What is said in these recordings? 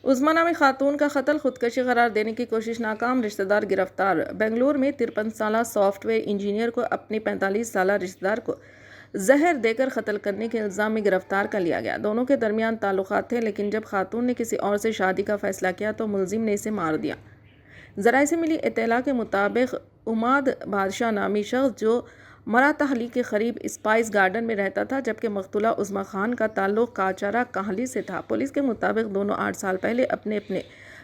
عظمیٰ نامی خاتون کا قتل خودکشی قرار دینے کی کوشش ناکام، رشتہ دار گرفتار۔ بنگلور میں 53 سالہ سافٹ ویئر انجینئر کو اپنی 45 سالہ رشتہ دار کو زہر دے کر قتل کرنے کے الزام میں گرفتار کر لیا گیا۔ دونوں کے درمیان تعلقات تھے، لیکن جب خاتون نے کسی اور سے شادی کا فیصلہ کیا تو ملزم نے اسے مار دیا۔ ذرائع سے ملی اطلاع کے مطابق اماد بادشاہ نامی شخص جو مراتحلی کے قریب اسپائس گارڈن میں رہتا تھا، جبکہ مقتولہ عظمیٰ خان کا تعلق کاچارا کاہلی سے تھا۔ پولیس کے مطابق دونوں 8 سال پہلے اپنے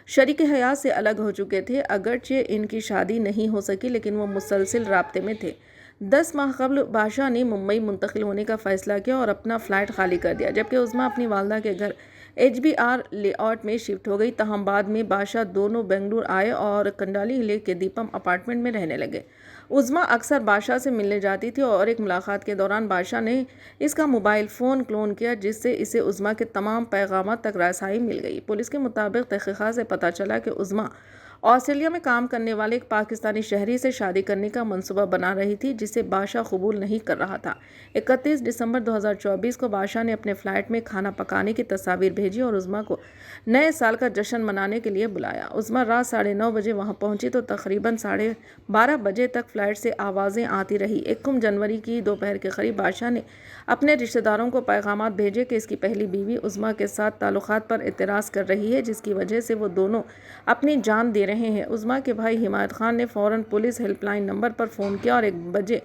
شریک حیات سے الگ ہو چکے تھے۔ اگرچہ ان کی شادی نہیں ہو سکی، لیکن وہ مسلسل رابطے میں تھے۔ 10 ماہ قبل بادشاہ نے ممبئی منتقل ہونے کا فیصلہ کیا اور اپنا فلیٹ خالی کر دیا، جبکہ عظمیٰ اپنی والدہ کے گھر HBR لے آؤٹ میں شفٹ ہو گئی۔ تاہم بعد میں بادشاہ دونوں بنگلور آئے اور کنڈالی ضلع کے دیپم اپارٹمنٹ میں رہنے لگے۔ عظمیٰ اکثر بادشاہ سے ملنے جاتی تھی اور ایک ملاقات کے دوران بادشاہ نے اس کا موبائل فون کلون کیا، جس سے اسے عظمیٰ کے تمام پیغامات تک رسائی مل گئی۔ پولیس کے مطابق تحقیقات سے پتہ چلا کہ عظمیٰ آسٹریلیا میں کام کرنے والے ایک پاکستانی شہری سے شادی کرنے کا منصوبہ بنا رہی تھی، جسے بادشاہ قبول نہیں کر رہا تھا۔ 31 دسمبر 2024 کو بادشاہ نے اپنے فلیٹ میں کھانا پکانے کی تصاویر بھیجی اور عظمیٰ کو نئے سال کا جشن منانے کے لیے بلایا۔ عظمیٰ رات 9:30 بجے وہاں پہنچی تو تقریباً 12:30 بجے تک فلیٹ سے آوازیں آتی رہی۔ 1 جنوری کی دوپہر کے قریب بادشاہ نے اپنے رشتہ داروں کو پیغامات بھیجے کہ اس کی پہلی بیوی عظمیٰ کے ساتھ تعلقات پر اعتراض کر رہی ہے، جس کی وجہ سے وہ دونوں اپنی جان دے رہے ہیں۔ عظمیٰ کے بھائی حمایت خان نے فوراً پولیس ہیلپ لائن نمبر پر فون کیا اور 1 بجے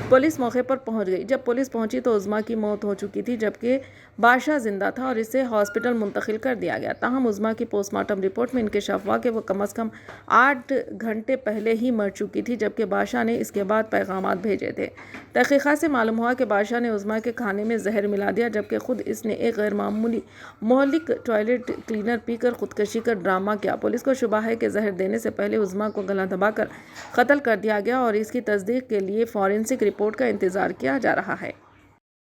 پولیس موقع پر پہنچ گئی۔ جب پولیس پہنچی تو عظمیٰ کی موت ہو چکی تھی، جبکہ بادشاہ زندہ تھا اور اسے ہاسپٹل منتقل کر دیا گیا۔ تاہم عظمیٰ کی پوسٹ مارٹم رپورٹ میں انکشاف ہوا کہ وہ کم از کم 8 گھنٹے پہلے ہی مر چکی تھی، جبکہ بادشاہ نے اس کے بعد پیغامات بھیجے تھے۔ تحقیقات سے معلوم ہوا کہ بادشاہ نے عظمیٰ کے کھانے میں زہر ملا دیا، جبکہ خود اس نے ایک غیر معمولی مہلک ٹوائلٹ کلینر پی کر خودکشی کا ڈرامہ کیا۔ پولیس کو شبہ ہے کہ زہر دینے سے پہلے عظمیٰ کو گلا دبا کر قتل کر دیا گیا اور اس کی تصدیق کے لیے فورینسک رپورٹ کا انتظار کیا جا رہا ہے۔